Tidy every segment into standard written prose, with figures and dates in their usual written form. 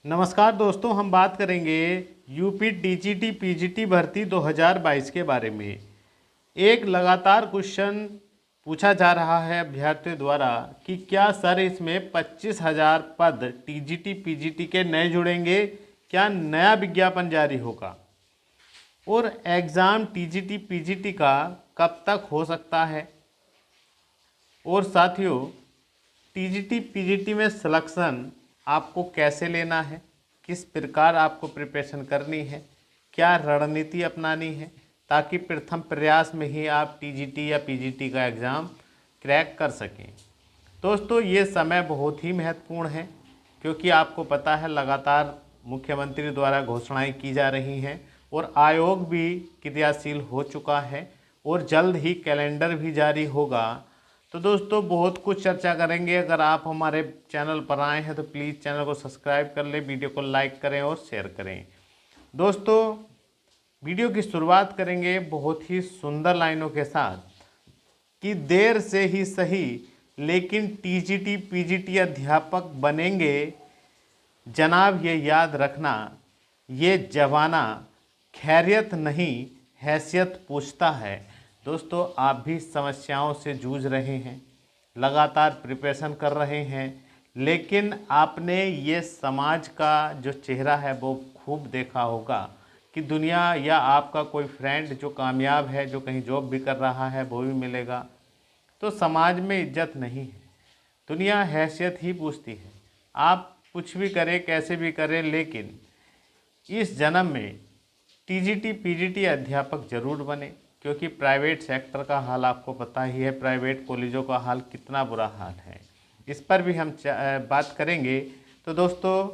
नमस्कार दोस्तों, हम बात करेंगे यूपी टीजीटी पीजीटी भर्ती 2022 के बारे में। एक लगातार क्वेश्चन पूछा जा रहा है अभ्यर्थियों द्वारा कि क्या सर इसमें 25,000 पद टीजीटी पीजीटी के नए जुड़ेंगे, क्या नया विज्ञापन जारी होगा और एग्ज़ाम टीजीटी पीजीटी का कब तक हो सकता है। और साथियों, टीजीटी पीजीटी में सिलेक्शन आपको कैसे लेना है, किस प्रकार आपको प्रिपरेशन करनी है, क्या रणनीति अपनानी है ताकि प्रथम प्रयास में ही आप टीजीटी या पीजीटी का एग्ज़ाम क्रैक कर सकें। दोस्तों, ये समय बहुत ही महत्वपूर्ण है क्योंकि आपको पता है लगातार मुख्यमंत्री द्वारा घोषणाएं की जा रही हैं और आयोग भी क्रियाशील हो चुका है और जल्द ही कैलेंडर भी जारी होगा। तो दोस्तों, बहुत कुछ चर्चा करेंगे। अगर आप हमारे चैनल पर आए हैं तो प्लीज़ चैनल को सब्सक्राइब कर लें, वीडियो को लाइक करें और शेयर करें। दोस्तों, वीडियो की शुरुआत करेंगे बहुत ही सुंदर लाइनों के साथ कि देर से ही सही लेकिन टीजीटी पीजीटी अध्यापक बनेंगे जनाब, ये याद रखना, ये जमाना खैरियत नहीं हैसियत पूछता है। दोस्तों, आप भी समस्याओं से जूझ रहे हैं, लगातार प्रिपरेशन कर रहे हैं, लेकिन आपने ये समाज का जो चेहरा है वो खूब देखा होगा कि दुनिया या आपका कोई फ्रेंड जो कामयाब है, जो कहीं जॉब भी कर रहा है, वो भी मिलेगा। तो समाज में इज्जत नहीं है, दुनिया हैसियत ही पूछती है। आप कुछ भी करें, कैसे भी करें, लेकिन इस जन्म में टीजीटी पीजीटी अध्यापक जरूर बने, क्योंकि प्राइवेट सेक्टर का हाल आपको पता ही है, प्राइवेट कॉलेजों का हाल कितना बुरा हाल है, इस पर भी हम बात करेंगे। तो दोस्तों,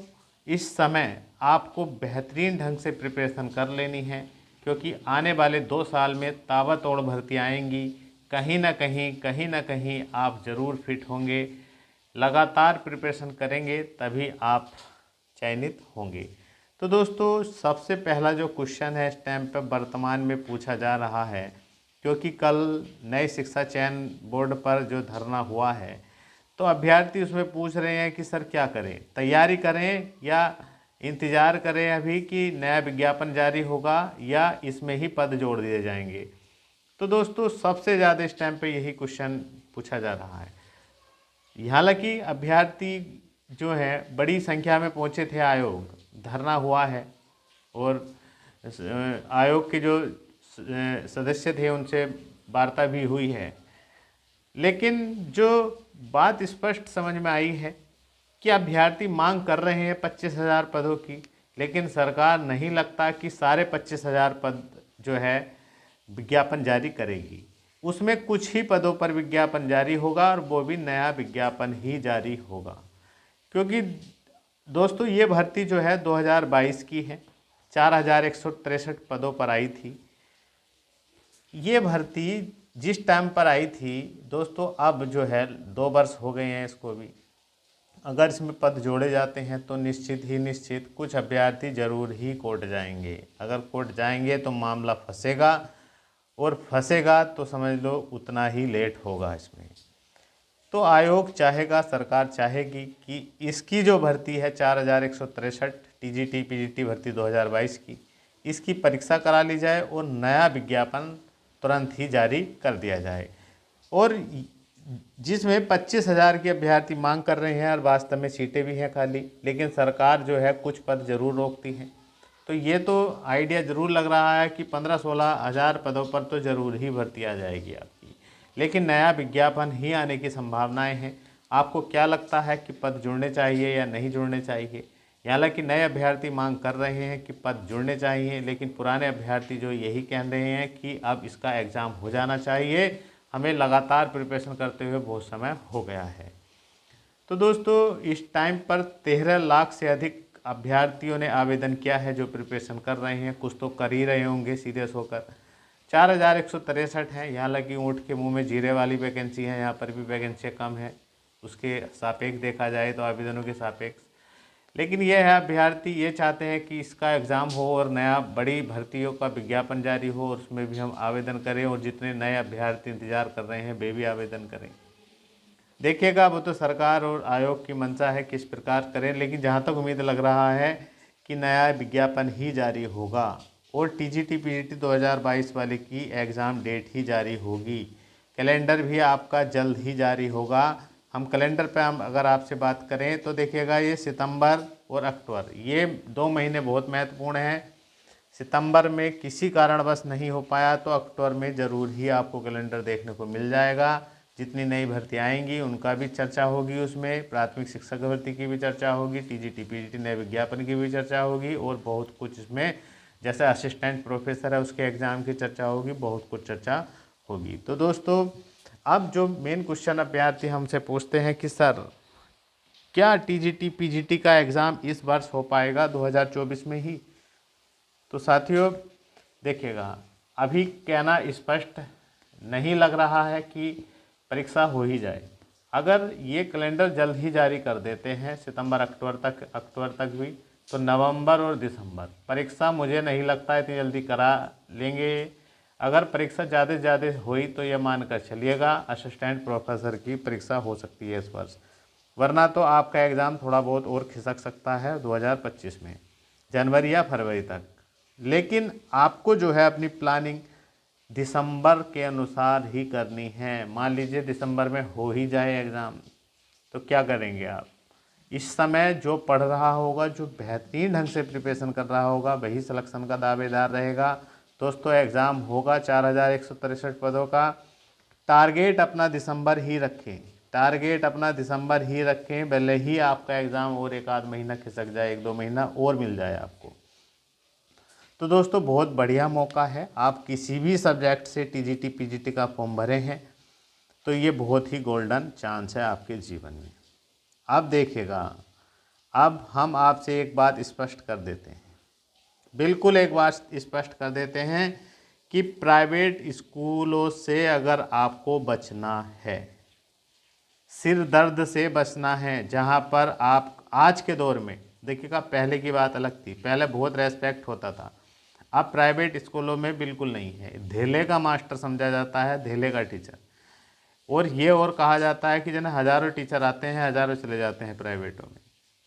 इस समय आपको बेहतरीन ढंग से प्रिपरेशन कर लेनी है क्योंकि आने वाले 2 साल में ताबड़तोड़ भर्ती आएंगी। कहीं ना कहीं आप ज़रूर फिट होंगे। लगातार प्रिपरेशन करेंगे तभी आप चयनित होंगे। तो दोस्तों, सबसे पहला जो क्वेश्चन है इस टाइम पर वर्तमान में पूछा जा रहा है, क्योंकि कल नए शिक्षा चयन बोर्ड पर जो धरना हुआ है तो अभ्यर्थी उसमें पूछ रहे हैं कि सर क्या करें, तैयारी करें या इंतज़ार करें अभी कि नया विज्ञापन जारी होगा या इसमें ही पद जोड़ दिए जाएंगे। तो दोस्तों, सबसे ज़्यादा इस टाइम पे यही क्वेश्चन पूछा जा रहा है। हालांकि अभ्यर्थी जो है बड़ी संख्या में पहुंचे थे, आयोग धरना हुआ है और आयोग के जो सदस्य थे उनसे वार्ता भी हुई है, लेकिन जो बात स्पष्ट समझ में आई है कि अभ्यर्थी मांग कर रहे हैं 25,000 पदों की, लेकिन सरकार नहीं लगता कि सारे 25,000 पद जो है विज्ञापन जारी करेगी। उसमें कुछ ही पदों पर विज्ञापन जारी होगा और वो भी नया विज्ञापन ही जारी होगा। क्योंकि दोस्तों, ये भर्ती जो है 2022 की है, 4,163 पदों पर आई थी। ये भर्ती जिस टाइम पर आई थी दोस्तों, अब जो है 2 वर्ष हो गए हैं इसको भी। अगर इसमें पद जोड़े जाते हैं तो निश्चित कुछ अभ्यर्थी जरूर ही कोर्ट जाएंगे। अगर कोर्ट जाएंगे तो मामला फंसेगा और फंसेगा तो समझ लो उतना ही लेट होगा इसमें। तो आयोग चाहेगा, सरकार चाहेगी कि इसकी जो भर्ती है 4,163 टीजीटी पीजीटी भर्ती 2022 की, इसकी परीक्षा करा ली जाए और नया विज्ञापन तुरंत ही जारी कर दिया जाए। और जिसमें 25,000 के अभ्यर्थी मांग कर रहे हैं और वास्तव में सीटें भी हैं खाली, लेकिन सरकार जो है कुछ पद जरूर रोकती है। तो ये तो आइडिया ज़रूर लग रहा है कि 15-16 हज़ार पदों पर तो ज़रूर ही भर्ती आ जाएगी आपकी, लेकिन नया विज्ञापन ही आने की संभावनाएं हैं। आपको क्या लगता है कि पद जुड़ने चाहिए या नहीं जुड़ने चाहिए? हालांकि नए अभ्यर्थी मांग कर रहे हैं कि पद जुड़ने चाहिए, लेकिन पुराने अभ्यर्थी जो यही कह रहे हैं कि अब इसका एग्ज़ाम हो जाना चाहिए, हमें लगातार प्रिपरेशन करते हुए बहुत समय हो गया है। तो दोस्तों, इस टाइम पर 13 लाख से अधिक अभ्यर्थियों ने आवेदन किया है जो प्रिपरेशन कर रहे हैं। कुछ तो कर ही रहे होंगे सीरियस होकर। 4,163 हैं। यहाँ लगी ऊँट के मुंह में जीरे वाली वैकेंसी है, यहाँ पर भी वैकेंसी कम है उसके सापेक्ष देखा जाए तो, आवेदनों के सापेक्ष। लेकिन यह है, अभ्यर्थी ये चाहते हैं कि इसका एग्ज़ाम हो और नया बड़ी भर्तियों का विज्ञापन जारी हो और उसमें भी हम आवेदन करें और जितने नए अभ्यर्थी इंतज़ार कर रहे हैं वे भी आवेदन करें। देखिएगा वो तो सरकार और आयोग की मंशा है किस प्रकार करें, लेकिन जहाँ तक उम्मीद लग रहा है कि नया विज्ञापन ही जारी होगा और टीजीटी पीजीटी 2022 वाले की एग्ज़ाम डेट ही जारी होगी। कैलेंडर भी आपका जल्द ही जारी होगा। हम कैलेंडर पे हम अगर आपसे बात करें तो देखिएगा ये सितंबर और अक्टूबर ये 2 महीने बहुत महत्वपूर्ण हैं। सितंबर में किसी कारणवश नहीं हो पाया तो अक्टूबर में ज़रूर ही आपको कैलेंडर देखने को मिल जाएगा। जितनी नई भर्ती आएंगी उनका भी चर्चा होगी, उसमें प्राथमिक शिक्षक भर्ती की भी चर्चा होगी, टीजीटी पीजीटी नए विज्ञापन की भी चर्चा होगी और बहुत कुछ इसमें जैसे असिस्टेंट प्रोफेसर है उसके एग्ज़ाम की चर्चा होगी, बहुत कुछ चर्चा होगी। तो दोस्तों अब जो मेन क्वेश्चन अभ्यर्थी हमसे पूछते हैं कि सर क्या टीजीटी पीजीटी का एग्ज़ाम इस वर्ष हो पाएगा 2024 में ही? तो साथियों देखिएगा अभी कहना स्पष्ट नहीं लग रहा है कि परीक्षा हो ही जाए। अगर ये कैलेंडर जल्द ही जारी कर देते हैं सितंबर अक्टूबर तक भी, तो नवंबर और दिसंबर परीक्षा मुझे नहीं लगता इतनी जल्दी करा लेंगे। अगर परीक्षा ज़्यादा से ज़्यादा हुई तो ये मानकर चलिएगा असिस्टेंट प्रोफेसर की परीक्षा हो सकती है इस वर्ष, वरना तो आपका एग्ज़ाम थोड़ा बहुत और खिसक सकता है 2025 में जनवरी या फरवरी तक। लेकिन आपको जो है अपनी प्लानिंग दिसंबर के अनुसार ही करनी है। मान लीजिए दिसंबर में हो ही जाए एग्ज़ाम तो क्या करेंगे आप? इस समय जो पढ़ रहा होगा, जो बेहतरीन ढंग से प्रिपरेशन कर रहा होगा वही सिलेक्शन का दावेदार रहेगा। दोस्तों एग्ज़ाम होगा 4163 पदों का। टारगेट अपना दिसंबर ही रखें, टारगेट अपना दिसंबर ही रखें, भले ही आपका एग्ज़ाम और एक आध महीना खिसक जाए, 1-2 महीना और मिल जाए आपको। तो दोस्तों बहुत बढ़िया मौका है, आप किसी भी सब्जेक्ट से टीजीटी पीजीटी का फॉर्म भरे हैं तो ये बहुत ही गोल्डन चांस है आपके जीवन में। अब देखिएगा अब हम आपसे एक बात स्पष्ट कर देते हैं, बिल्कुल एक बात स्पष्ट कर देते हैं कि प्राइवेट स्कूलों से अगर आपको बचना है, सिर दर्द से बचना है, जहाँ पर आप आज के दौर में देखिएगा पहले की बात अलग थी, पहले बहुत रेस्पेक्ट होता था, अब प्राइवेट स्कूलों में बिल्कुल नहीं है। धेले का मास्टर समझा जाता है, धेले का टीचर। और ये और कहा जाता है कि जन हज़ारों टीचर आते हैं हज़ारों चले जाते हैं प्राइवेटों में,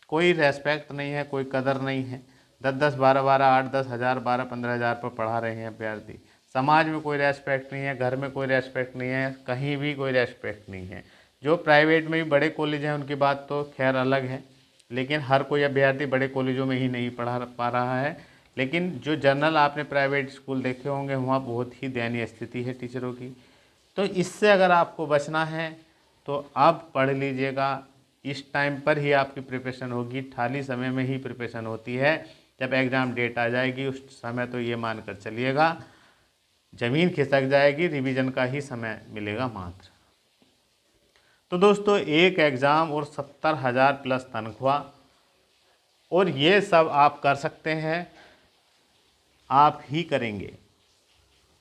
कोई रेस्पेक्ट नहीं है, कोई कदर नहीं है। 10-10 12-12 8-10 हज़ार 12-15 हज़ार पर पढ़ा रहे हैं अभ्यर्थी। समाज में कोई रेस्पेक्ट नहीं है, घर में कोई रेस्पेक्ट नहीं है, कहीं भी कोई रेस्पेक्ट नहीं है। जो प्राइवेट में भी बड़े कॉलेज हैं उनकी बात तो खैर अलग है, लेकिन हर कोई अभ्यर्थी बड़े कॉलेजों में ही नहीं पढ़ा पा रहा है। लेकिन जो जनरल आपने प्राइवेट स्कूल देखे होंगे वहाँ बहुत ही दयनीय स्थिति है टीचरों की। तो इससे अगर आपको बचना है तो अब पढ़ लीजिएगा, इस टाइम पर ही आपकी प्रिपरेशन होगी, खाली समय में ही प्रिपरेशन होती है। जब एग्ज़ाम डेट आ जाएगी उस समय तो ये मान कर चलिएगा ज़मीन खिसक जाएगी, रिवीजन का ही समय मिलेगा मात्र। तो दोस्तों एक एग्ज़ाम और 70,000 प्लस तनख्वाह, और ये सब आप कर सकते हैं, आप ही करेंगे।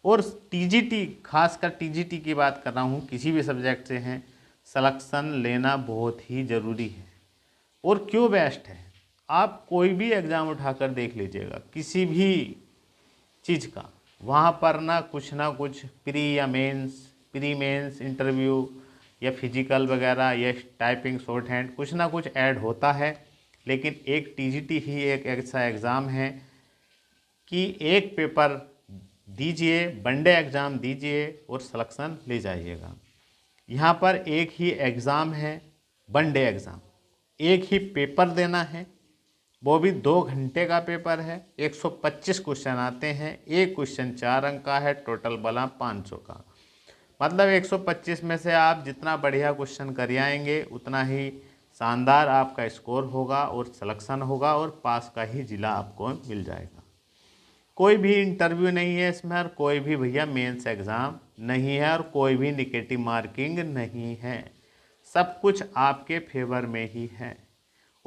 और टीजीटी, खासकर टीजीटी की बात कर रहा हूँ, किसी भी सब्जेक्ट से हैं, सिलेक्शन लेना बहुत ही ज़रूरी है। और क्यों बेस्ट है, आप कोई भी एग्ज़ाम उठाकर देख लीजिएगा किसी भी चीज़ का, वहाँ पर ना कुछ प्री या मेंस, प्री मेंस इंटरव्यू या फिजिकल वगैरह या टाइपिंग शॉर्ट हैंड कुछ ना कुछ ऐड होता है। लेकिन एक टीजीटी ही एक ऐसा एग्ज़ाम है कि एक पेपर दीजिए, वनडे एग्ज़ाम दीजिए और सिलेक्शन ले जाइएगा। यहाँ पर एक ही एग्ज़ाम है, वनडे एग्ज़ाम, एक ही पेपर देना है, वो भी 2 घंटे का पेपर है। 125 क्वेश्चन आते हैं, एक क्वेश्चन 4 अंक का है, टोटल बना 500 का। मतलब 125 में से आप जितना बढ़िया क्वेश्चन कर आएंगे उतना ही शानदार आपका स्कोर होगा और सिलेक्शन होगा और पास का ही ज़िला आपको मिल जाएगा। कोई भी इंटरव्यू नहीं है इसमें, और कोई भी भैया मेंस एग्ज़ाम नहीं है, और कोई भी निगेटिव मार्किंग नहीं है, सब कुछ आपके फेवर में ही है।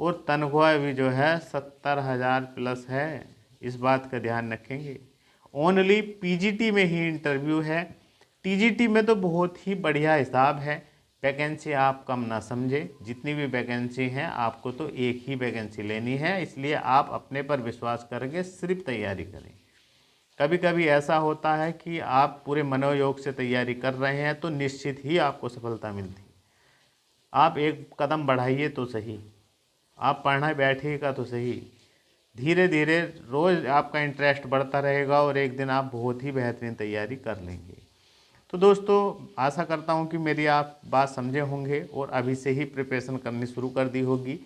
और तनख्वाह भी जो है 70,000 प्लस है, इस बात का ध्यान रखेंगे। ओनली पीजीटी में ही इंटरव्यू है, टीजीटी में तो बहुत ही बढ़िया हिसाब है, वैकेंसी आप कम ना समझे, जितनी भी वैकेंसी हैं आपको तो एक ही वैकेंसी लेनी है, इसलिए आप अपने पर विश्वास करके सिर्फ तैयारी करें। कभी कभी ऐसा होता है कि आप पूरे मनोयोग से तैयारी कर रहे हैं तो निश्चित ही आपको सफलता मिलती है। आप एक कदम बढ़ाइए तो सही, आप पढ़ना बैठिएगा तो सही, धीरे धीरे रोज़ आपका इंटरेस्ट बढ़ता रहेगा और एक दिन आप बहुत ही बेहतरीन तैयारी कर लेंगे। तो दोस्तों, आशा करता हूँ कि मेरी आप बात समझे होंगे और अभी से ही प्रिपरेशन करनी शुरू कर दी होगी।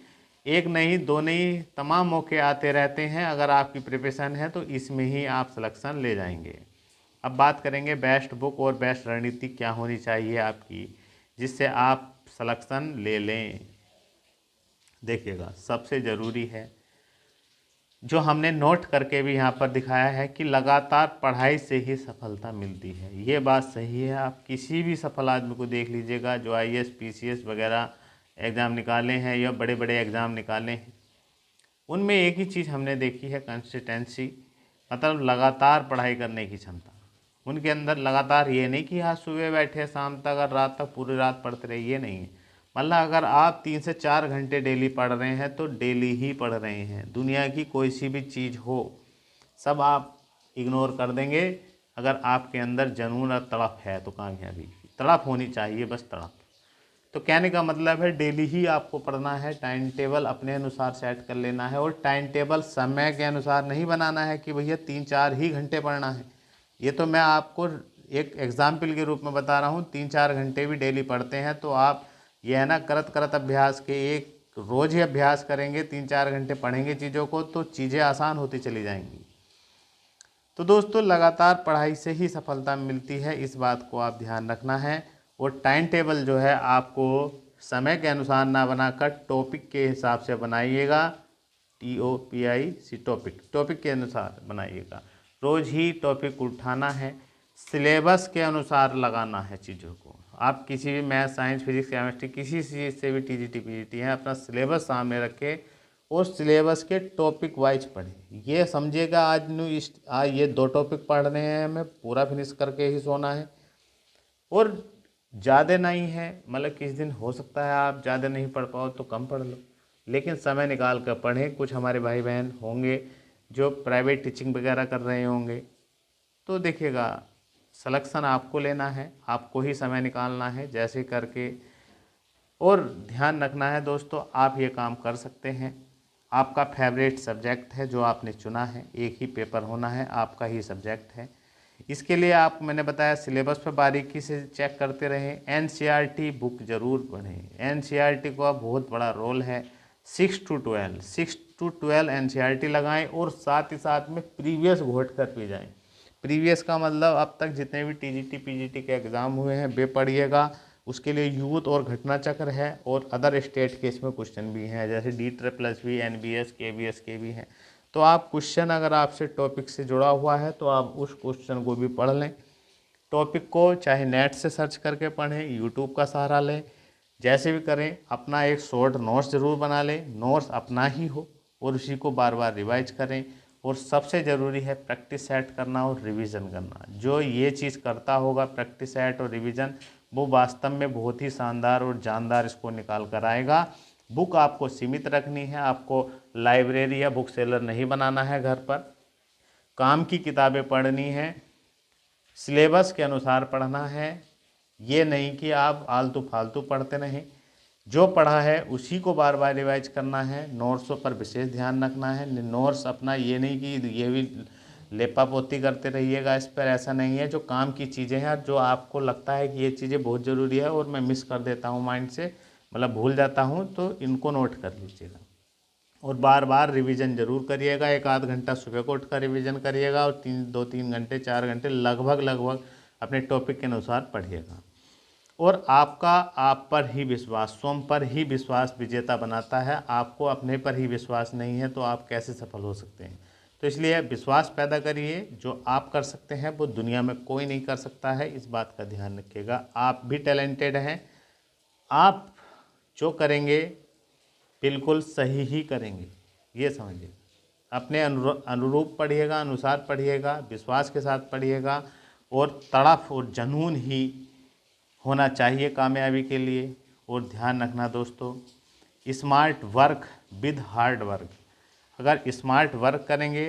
एक नहीं, दो नहीं, तमाम मौके आते रहते हैं। अगर आपकी प्रिपरेशन है तो इसमें ही आप सिलेक्शन ले जाएंगे। अब बात करेंगे बेस्ट बुक और बेस्ट रणनीति क्या होनी चाहिए आपकी, जिससे आप सिलेक्शन ले लें। देखिएगा, सबसे ज़रूरी है जो हमने नोट करके भी यहाँ पर दिखाया है कि लगातार पढ़ाई से ही सफलता मिलती है। ये बात सही है। आप किसी भी सफल आदमी को देख लीजिएगा जो आईएएस पीसीएस वगैरह एग्ज़ाम निकाले हैं या बड़े बड़े एग्ज़ाम निकाले हैं, उनमें एक ही चीज़ हमने देखी है, कंसिस्टेंसी, मतलब लगातार पढ़ाई करने की क्षमता। उनके अंदर लगातार, ये नहीं कि आज सुबह बैठे शाम तक और रात तक पूरी रात पढ़ते रहे, ये नहीं है। मतलब अगर आप 3 से 4 घंटे डेली पढ़ रहे हैं तो डेली ही पढ़ रहे हैं। दुनिया की कोई सी भी चीज़ हो, सब आप इग्नोर कर देंगे। अगर आपके अंदर जुनून और तड़प है तो कामयाबी की तड़प होनी चाहिए, बस तड़प। तो कहने का मतलब है डेली ही आपको पढ़ना है। टाइम टेबल अपने अनुसार सेट कर लेना है और टाइम टेबल समय के अनुसार नहीं बनाना है कि भैया 3-4 ही घंटे पढ़ना है। ये तो मैं आपको एक एग्जाम्पल के रूप में बता रहा हूँ। 3-4 घंटे भी डेली पढ़ते हैं तो आप ये है ना, करत करत अभ्यास के, एक रोज़ ही अभ्यास करेंगे, 3-4 घंटे पढ़ेंगे चीज़ों को तो चीज़ें आसान होती चली जाएंगी। तो दोस्तों, लगातार पढ़ाई से ही सफलता मिलती है, इस बात को आप ध्यान रखना है। और टाइम टेबल जो है आपको समय के अनुसार ना बनाकर टॉपिक के हिसाब से बनाइएगा। TOPIC, टॉपिक के अनुसार बनाइएगा। रोज़ ही टॉपिक उठाना है, सिलेबस के अनुसार लगाना है चीज़ों को। आप किसी भी मैथ, साइंस, फिजिक्स, केमिस्ट्री, किसी चीज़ से भी TGT PGT है, अपना सिलेबस सामने रखें और सिलेबस के टॉपिक वाइज पढ़ें। ये समझिएगा आज ये 2 टॉपिक पढ़ रहे हैं, हमें पूरा फिनिश करके ही सोना है। और ज़्यादा नहीं है, मतलब किस दिन हो सकता है आप ज़्यादा नहीं पढ़ पाओ तो कम पढ़ लो, लेकिन समय निकाल कर पढ़ें। कुछ हमारे भाई बहन होंगे जो प्राइवेट टीचिंग वगैरह कर रहे होंगे, तो देखिएगा, सिलेक्शन आपको लेना है, आपको ही समय निकालना है जैसे करके। और ध्यान रखना है दोस्तों, आप ये काम कर सकते हैं। आपका फेवरेट सब्जेक्ट है जो आपने चुना है, एक ही पेपर होना है, आपका ही सब्जेक्ट है। इसके लिए आप, मैंने बताया, सिलेबस पर बारीकी से चेक करते रहें। NCERT बुक ज़रूर पढ़ें। NCERT का बहुत बड़ा रोल है। 6 to 12 NCERT लगाएं और साथ ही साथ में प्रीवियस घोट कर भी जाएं। प्रीवियस का मतलब अब तक जितने भी TGT PGT के एग्ज़ाम हुए हैं वे पढ़िएगा। उसके लिए यूथ और घटना चक्र है और अदर स्टेट के इसमें क्वेश्चन भी हैं, जैसे DSSS, NBS, KBS के भी हैं। तो आप क्वेश्चन, अगर आपसे टॉपिक से जुड़ा हुआ है तो आप उस क्वेश्चन को भी पढ़ लें। टॉपिक को चाहे नेट से सर्च करके पढ़ें, यूट्यूब का सहारा लें, जैसे भी करें। अपना एक शॉर्ट नोट्स ज़रूर बना लें, नोट्स अपना ही हो और उसी को बार बार रिवाइज करें। और सबसे ज़रूरी है प्रैक्टिस सेट करना और रिवीजन करना। जो ये चीज़ करता होगा, प्रैक्टिस सेट और रिवीजन, वो वास्तव में बहुत ही शानदार और जानदार इसको निकाल कर आएगा। बुक आपको सीमित रखनी है, आपको लाइब्रेरी या बुक सेलर नहीं बनाना है घर पर। काम की किताबें पढ़नी है, सिलेबस के अनुसार पढ़ना है। ये नहीं कि आप आलतू फालतू पढ़ते रहें। जो पढ़ा है उसी को बार बार रिवाइज करना है। नोट्सों पर विशेष ध्यान रखना है। नोट्स अपना ये नहीं कि ये भी लेपा पोती करते रहिएगा इस पर, ऐसा नहीं है। जो काम की चीज़ें हैं, जो आपको लगता है कि ये चीज़ें बहुत ज़रूरी है और मैं मिस कर देता हूँ माइंड से, मतलब भूल जाता हूँ, तो इनको नोट कर लीजिएगा। और बार बार रिवीजन जरूर करिएगा। 1-आध घंटा सुबह को उठकर रिवीजन करिएगा और 2-3 घंटे, 4 घंटे लगभग अपने टॉपिक के अनुसार पढ़िएगा। और आपका आप पर ही विश्वास, स्वयं पर ही विश्वास विजेता बनाता है। आपको अपने पर ही विश्वास नहीं है तो आप कैसे सफल हो सकते हैं। तो इसलिए विश्वास पैदा करिए। जो आप कर सकते हैं वो दुनिया में कोई नहीं कर सकता है, इस बात का ध्यान रखिएगा। आप भी टैलेंटेड हैं। आप जो करेंगे बिल्कुल सही ही करेंगे, ये समझिए। अपने अनुरूप पढ़िएगा, अनुसार पढ़िएगा, विश्वास के साथ पढ़िएगा और तड़प और जुनून ही होना चाहिए कामयाबी के लिए। और ध्यान रखना दोस्तों, smart work with hard work. अगर स्मार्ट वर्क करेंगे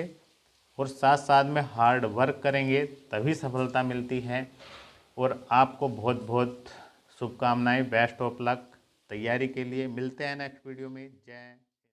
और साथ साथ में हार्ड वर्क करेंगे तभी सफलता मिलती है। और आपको बहुत बहुत शुभकामनाएं। Best of luck. तैयारी के लिए। मिलते हैं नेक्स्ट वीडियो में। जय